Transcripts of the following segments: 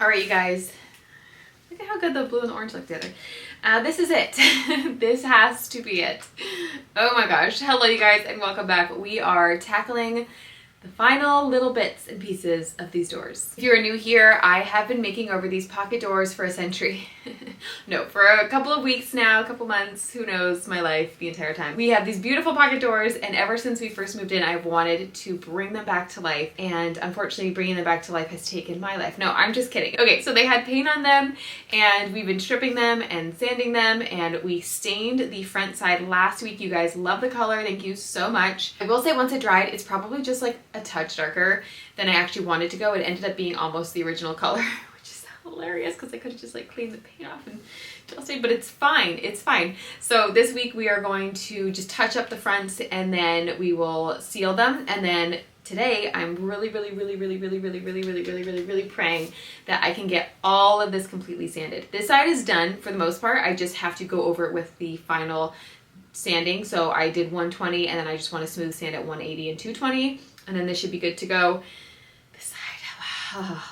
All right, you guys. Look at how good the blue and the orange look together. This is it. This has to be it. Oh my gosh. Hello, you guys, and welcome back. We are tackling the final little bits and pieces of these doors. If you're new here, I have been making over these pocket doors for a century. No, for a couple of weeks now, a couple months, who knows, my life, the entire time. We have these beautiful pocket doors, and ever since we first moved in, I've wanted to bring them back to life, and unfortunately bringing them back to life has taken my life. No, I'm just kidding. Okay, so they had paint on them, and we've been stripping them and sanding them, and we stained the front side last week. You guys love the color. Thank you so much. I will say once it dried, it's probably just like a touch darker than I actually wanted to go. It ended up being almost the original color, which is hilarious because I could have just like cleaned the paint off and just but it's fine. It's fine. So this week we are going to just touch up the fronts and then we will seal them. And then today I'm really praying that I can get all of this completely sanded. This side is done for the most part. I just have to go over it with the final sanding. So I did 120 and then I just want to smooth sand at 180 and 220. And then this should be good to go. This side,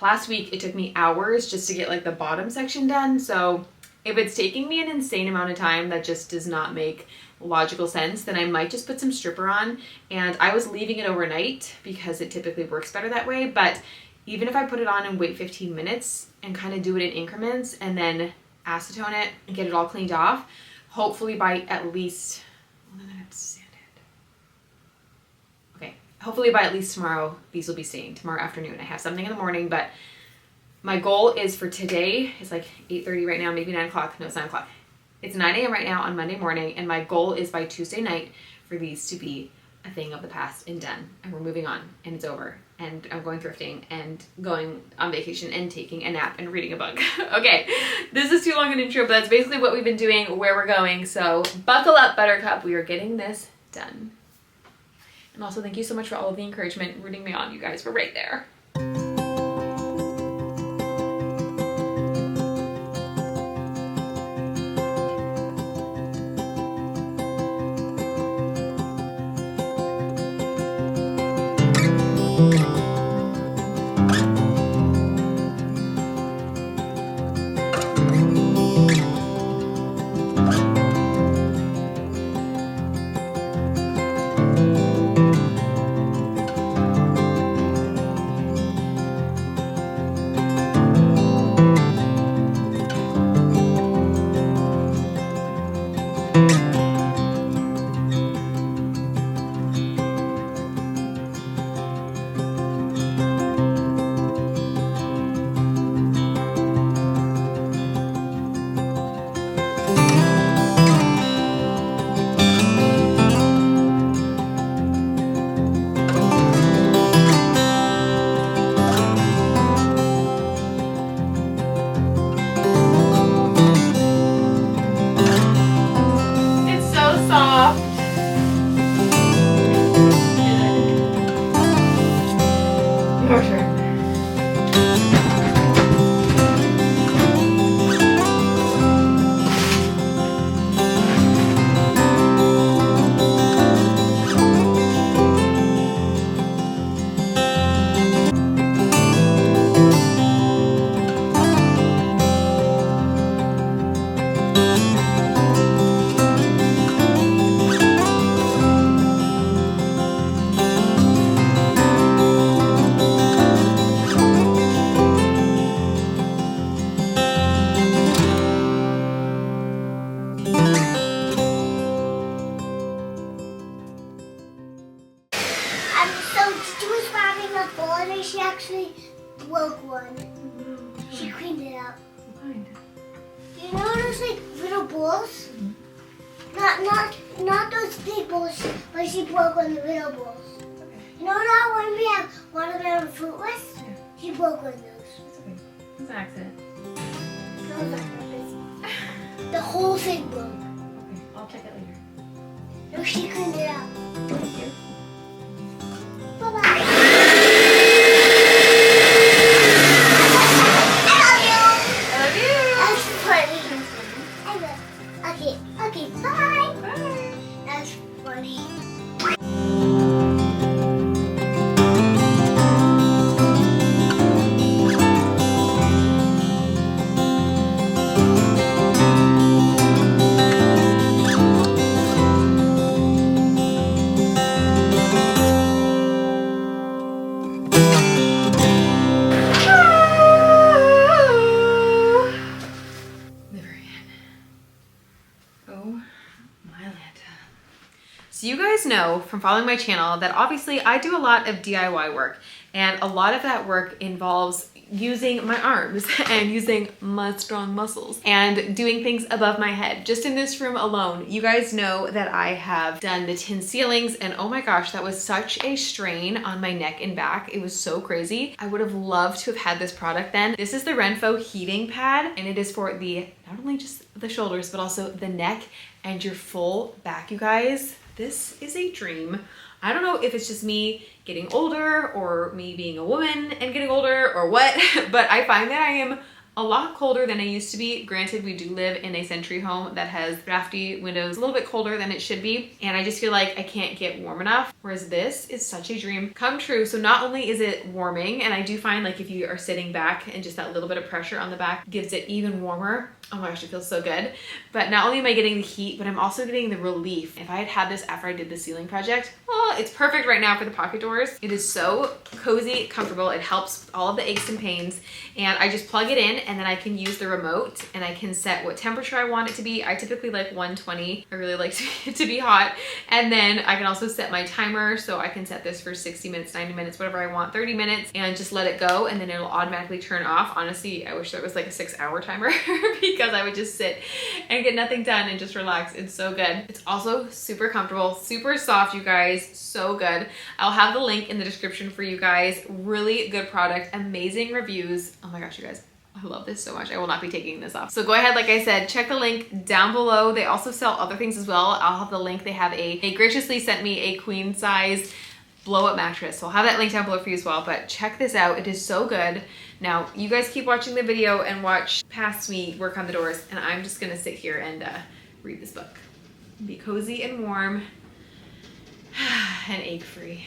last week it took me hours just to get like the bottom section done. So if it's taking me an insane amount of time that just does not make logical sense, then I might just put some stripper on. And I was leaving it overnight because it typically works better that way. But even if I put it on and wait 15 minutes and kind of do it in increments and then acetone it and get it all cleaned off, hopefully by at least, well, then I have to sand it. Okay, hopefully by at least tomorrow, these will be stained. Tomorrow afternoon. I have something in the morning, but my goal is for today, it's like 8:30 right now, maybe 9 o'clock. No, it's 9 o'clock. It's 9 a.m. right now on Monday morning, and my goal is by Tuesday night for these to be a thing of the past and done. And we're moving on, and it's over. And I'm going thrifting and going on vacation and taking a nap and reading a book. Okay, this is too long an intro, but that's basically what we've been doing, where we're going. So buckle up, Buttercup. We are getting this done. And also thank you so much for all of the encouragement, rooting me on. You guys were right there. She actually broke one. She cleaned it up. You know those like little balls? Not those big balls, but she broke one of the little balls. Okay. You know that when we have watermelon fruitless? Yeah. She broke one of those. It's okay. It's an accident. No, it's not purpose. The whole thing broke. Okay, I'll check it later. No, she cleaned it up. Thank you. Bye-bye. Okay, bye. Bye. That's funny. guys know from following my channel that obviously I do a lot of DIY work, and a lot of that work involves using my arms and using my strong muscles and doing things above my head. Just in this room alone, you guys know that I have done the tin ceilings, and oh my gosh, that was such a strain on my neck and back. It was so crazy. I would have loved to have had this product then. This is the Renpho heating pad, and it is for the not only just the shoulders but also the neck and your full back, you guys. This is a dream. I don't know if it's just me getting older or me being a woman and getting older or what, but I find that I am a lot colder than I used to be. Granted, we do live in a Century home that has drafty windows, a little bit colder than it should be, and I just feel like I can't get warm enough, whereas this is such a dream come true. So not only is it warming, and I do find like if you are sitting back and just that little bit of pressure on the back gives it even warmer. Oh my gosh, it feels so good. But not only am I getting the heat, but I'm also getting the relief. If I had had this after I did the ceiling project, oh, it's perfect right now for the pocket doors. It is so cozy, comfortable. It helps all of the aches and pains. And I just plug it in, and then I can use the remote, and I can set what temperature I want it to be. I typically like 120. I really like it to be hot. And then I can also set my timer. So I can set this for 60 minutes, 90 minutes, whatever I want, 30 minutes, and just let it go. And then it'll automatically turn off. Honestly, I wish there was like a 6-hour timer because I would just sit and get nothing done and just relax. It's so good. It's also super comfortable, super soft, you guys. So good. I'll have the link in the description for you guys. Really good product, amazing reviews. Oh my gosh, you guys. I love this so much. I will not be taking this off. So go ahead, like I said, check the link down below. They also sell other things as well. I'll have the link. They graciously sent me a queen size blow up mattress. So I'll have that link down below for you as well, but check this out. It is so good. Now you guys keep watching the video and watch past me work on the doors, and I'm just gonna sit here and read this book. Be cozy and warm and ache free.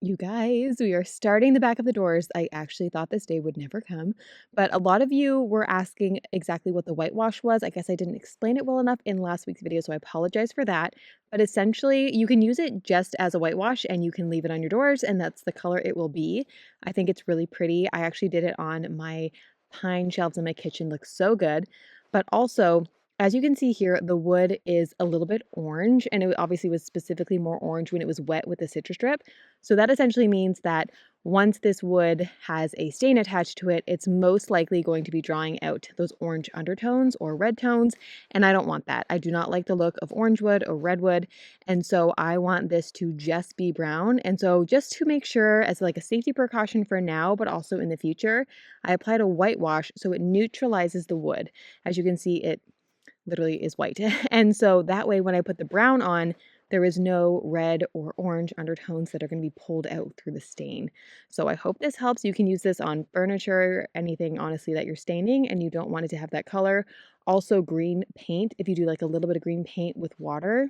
You guys, we are starting the back of the doors. I actually thought this day would never come, but a lot of you were asking exactly what the whitewash was. I guess I didn't explain it well enough in last week's video, so I apologize for that. But essentially, you can use it just as a whitewash, and you can leave it on your doors, and that's the color it will be. I think it's really pretty. I actually did it on my pine shelves in my kitchen. Looks so good. But also, as you can see here, the wood is a little bit orange, and it obviously was specifically more orange when it was wet with the citrus strip. So that essentially means that once this wood has a stain attached to it, it's most likely going to be drawing out those orange undertones or red tones, and I don't want that. I do not like the look of orange wood or red wood, and so I want this to just be brown. And so just to make sure, as like a safety precaution for now, but also in the future, I applied a whitewash so it neutralizes the wood. As you can see, it literally is white. And so that way, when I put the brown on, there is no red or orange undertones that are going to be pulled out through the stain. So I hope this helps. You can use this on furniture, anything honestly that you're staining and you don't want it to have that color. Also green paint, if you do like a little bit of green paint with water,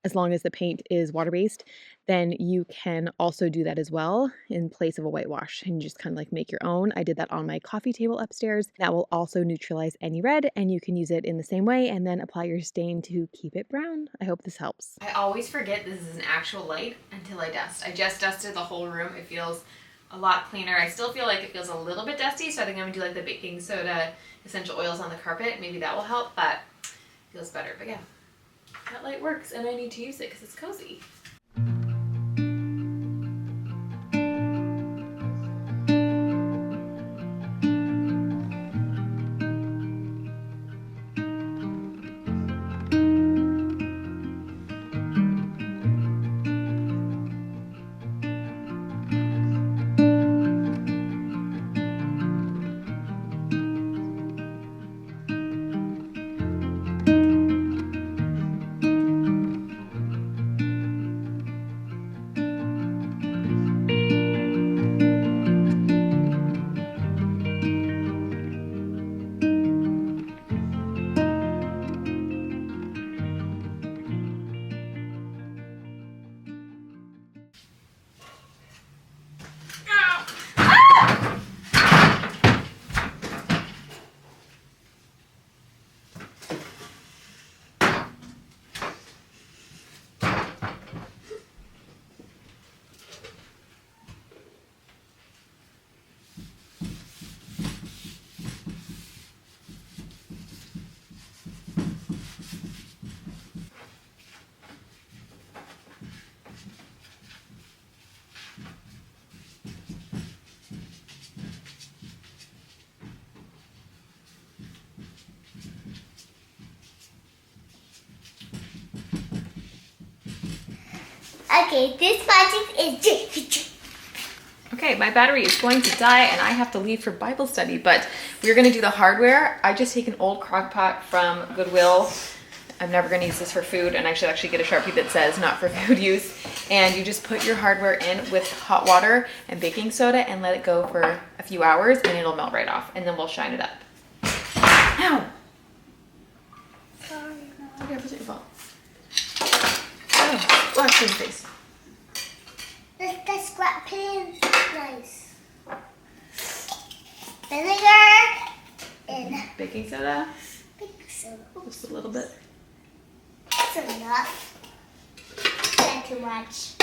as long as the paint is water-based, then you can also do that as well in place of a whitewash and just kind of like make your own. I did that on my coffee table upstairs. That will also neutralize any red, and you can use it in the same way and then apply your stain to keep it brown. I hope this helps. I always forget this is an actual light until I dust. I just dusted the whole room. It feels a lot cleaner. I still feel like it feels a little bit dusty, so I think I'm gonna do like the baking soda essential oils on the carpet. Maybe that will help, but it feels better. But yeah. That light works, and I need to use it because it's cozy. Okay, this project is... Okay, my battery is going to die and I have to leave for Bible study, but we're gonna do the hardware. I just take an old crock pot from Goodwill. I'm never gonna use this for food, and I should actually get a Sharpie that says not for food use. And you just put your hardware in with hot water and baking soda and let it go for a few hours and it'll melt right off, and then we'll shine it up. Ow! Sorry, no. Okay, put it in your ball. Oh, wash your face. The scrap pan. Nice. Vinegar and Baking soda, baking soda. just a little bit. That's enough. Not too much.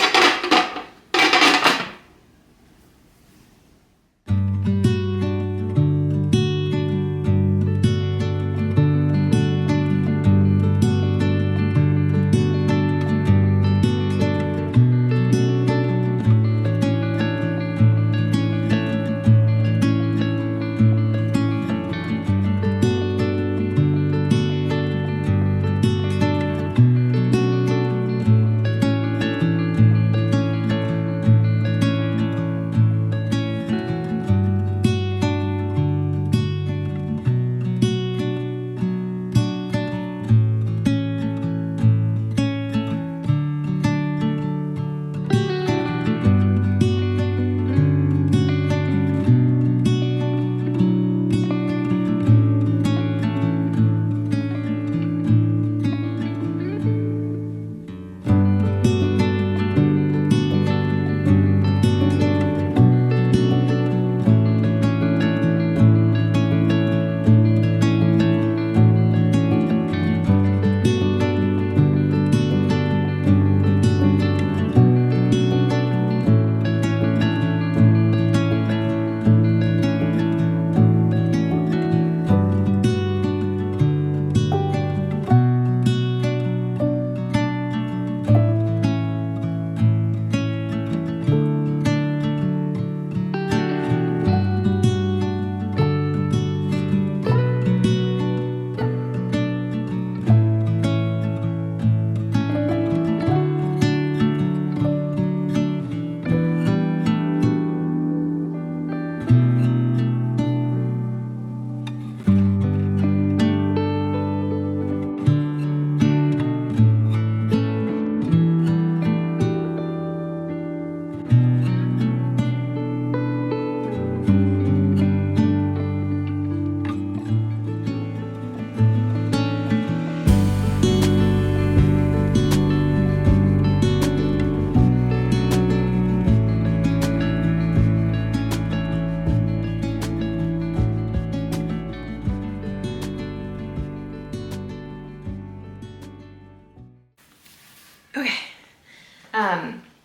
Okay,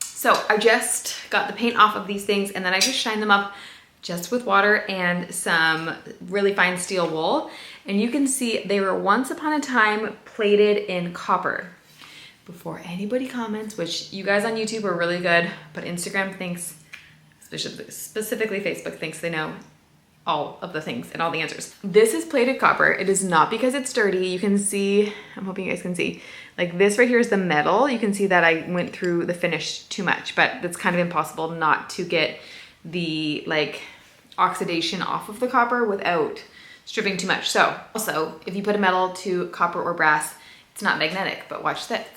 so I just got the paint off of these things and then I just shined them up just with water and some really fine steel wool. And you can see they were once upon a time plated in copper. Before anybody comments, which you guys on YouTube are really good, but Instagram thinks, specifically Facebook thinks they know all of the things and all the answers. This is plated copper. It is not because it's dirty. You can see, I'm hoping you guys can see, like this right here is the metal. You can see that I went through the finish too much, but it's kind of impossible not to get the like oxidation off of the copper without stripping too much. So also, if you put a metal to copper or brass, it's not magnetic, but watch this.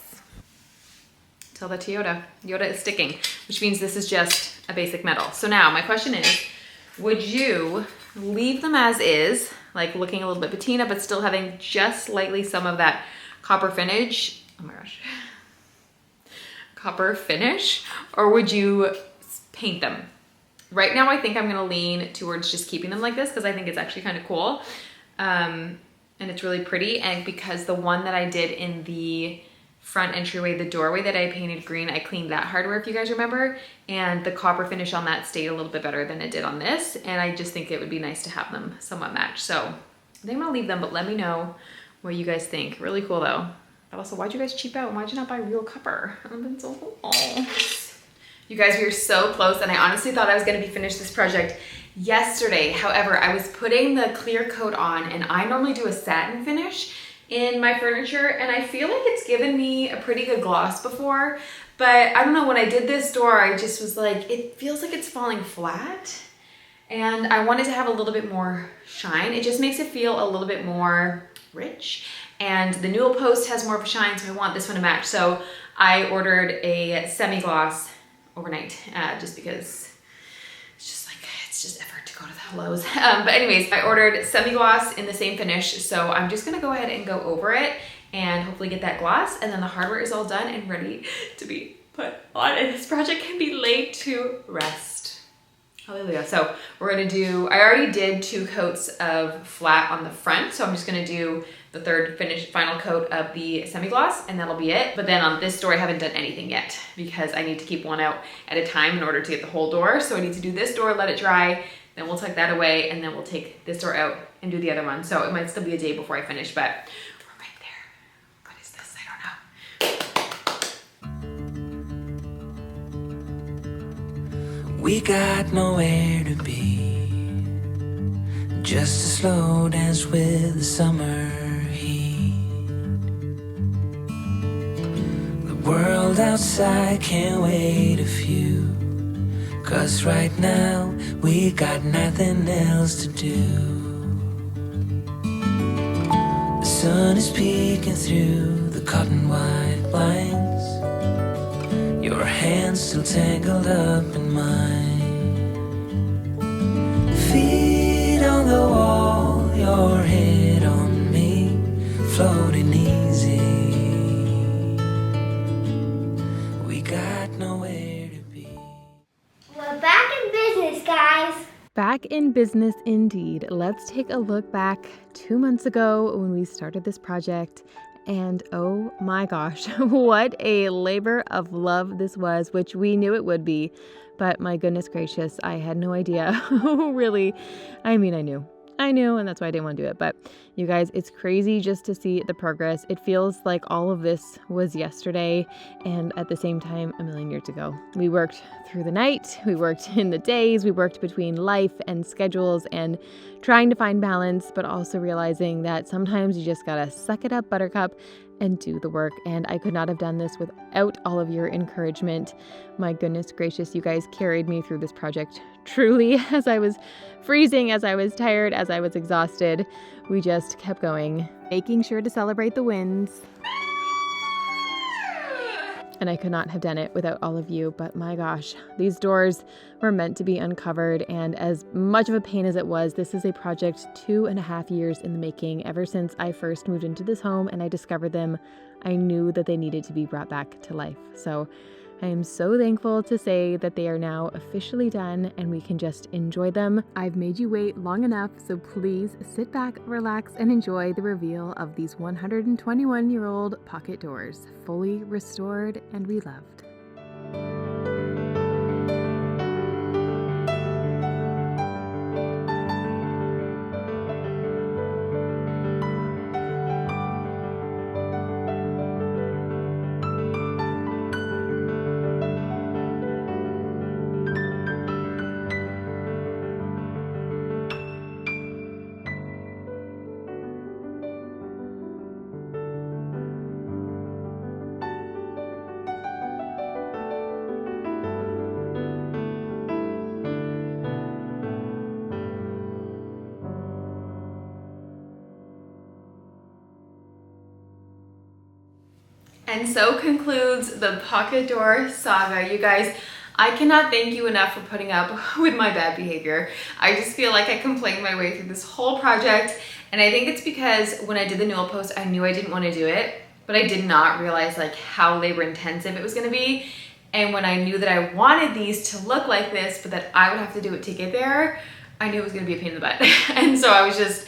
Tell that to Yoda. Yoda is sticking, which means this is just a basic metal. So now my question is, would you leave them as is, like looking a little bit patina, but still having just slightly some of that copper finish? Oh my gosh. Copper finish? Or would you paint them? Right now, I think I'm gonna lean towards just keeping them like this because I think it's actually kind of cool. And it's really pretty. And because the one that I did in the front entryway, the doorway that I painted green, I cleaned that hardware if you guys remember, and the copper finish on that stayed a little bit better than it did on this, and I just think it would be nice to have them somewhat matched. So I think I'm gonna leave them, but let me know what you guys think. Really cool though. But also, why'd you guys cheap out? Why'd you not buy real copper? That would've been so cool. You guys, we are so close, and I honestly thought I was gonna be finished this project yesterday. However, I was putting the clear coat on, and I normally do a satin finish, in my furniture, and I feel like it's given me a pretty good gloss before, but I don't know, when I did this door, I just was like, it feels like it's falling flat, and I wanted to have a little bit more shine. It just makes it feel a little bit more rich, and the newel post has more of a shine, so I want this one to match. So I ordered a semi-gloss overnight, just because it's just effort to go to the Lowe's. But anyways, I ordered semi-gloss in the same finish, so I'm just gonna go ahead and go over it and hopefully get that gloss, and then the hardware is all done and ready to be put on, and this project can be laid to rest. Hallelujah. So we're gonna do, I already did 2 coats of flat on the front, so I'm just gonna do the third final coat of the semi-gloss, and that'll be it. But then on this door, I haven't done anything yet because I need to keep one out at a time in order to get the whole door. So I need to do this door, let it dry, then we'll tuck that away, and then we'll take this door out and do the other one. So it might still be a day before I finish, but we're right there. What is this? I don't know. We got nowhere to be, just a slow dance with the summer heat. The world outside can't wait a few, 'cause right now we got nothing else to do. The sun is peeking through the cotton white blinds, your hands still tangled up in mine. Feet on the wall, your head on me, floating easy. We got nowhere to be. We're back in business, guys. Back in business indeed. Let's take a look back 2 months ago when we started this project. And oh my gosh, what a labor of love this was, which we knew it would be. But my goodness gracious, I had no idea. Really, I mean, I knew, and that's why I didn't want to do it. But you guys, it's crazy just to see the progress. It feels like all of this was yesterday, and at the same time, a million years ago. We worked through the night, we worked in the days, we worked between life and schedules and trying to find balance, but also realizing that sometimes you just gotta suck it up, buttercup, and do the work. And I could not have done this without all of your encouragement. My goodness gracious, you guys carried me through this project truly, as I was freezing, as I was tired, as I was exhausted. We just kept going, making sure to celebrate the wins. And I could not have done it without all of you, but my gosh, these doors were meant to be uncovered, and as much of a pain as it was, this is a project 2.5 years in the making. Ever since I first moved into this home and I discovered them, I knew that they needed to be brought back to life. So I am so thankful to say that they are now officially done and we can just enjoy them. I've made you wait long enough, so please sit back, relax, and enjoy the reveal of these 121-year-old pocket doors, fully restored and reloved. And so concludes the pocket door saga. You guys, I cannot thank you enough for putting up with my bad behavior. I just feel like I complained my way through this whole project, and I think it's because when I did the newel post, I knew I didn't want to do it, but I did not realize like how labor intensive it was going to be. And when I knew that I wanted these to look like this, but that I would have to do it to get there, I knew it was going to be a pain in the butt. And so I was just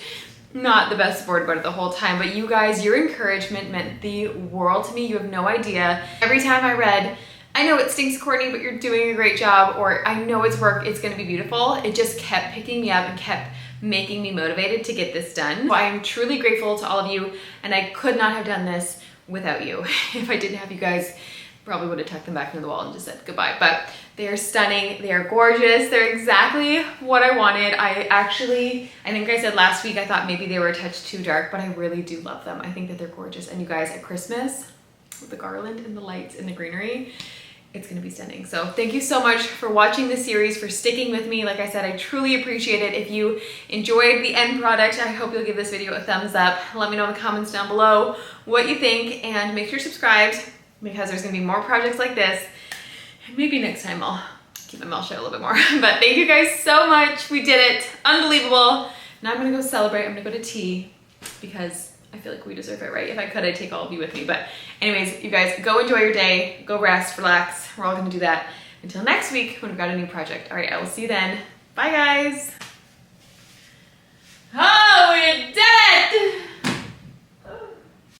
not the best sport about it the whole time. But you guys, your encouragement meant the world to me. You have no idea. Every time I read, I know it stinks, Courtney, but you're doing a great job, or I know it's work, it's gonna be beautiful, it just kept picking me up and kept making me motivated to get this done. So I am truly grateful to all of you, and I could not have done this without you if I didn't have you guys probably would have tucked them back into the wall and just said goodbye. But they are stunning. They are gorgeous. They're exactly what I wanted. I think I said last week I thought maybe they were a touch too dark, but I really do love them. I think that they're gorgeous. And you guys, at Christmas, with the garland and the lights and the greenery, it's gonna be stunning. So thank you so much for watching this series, for sticking with me. Like I said, I truly appreciate it. If you enjoyed the end product, I hope you'll give this video a thumbs up. Let me know in the comments down below what you think, and make sure you're subscribed, because there's gonna be more projects like this. And maybe next time I'll keep my mouth shut a little bit more. But thank you guys so much. We did it. Unbelievable. Now I'm gonna go celebrate. I'm gonna go to tea because I feel like we deserve it, right? If I could, I'd take all of you with me. But anyways, you guys, go enjoy your day. Go rest, relax. We're all gonna do that until next week when we've got a new project. All right, I will see you then. Bye, guys.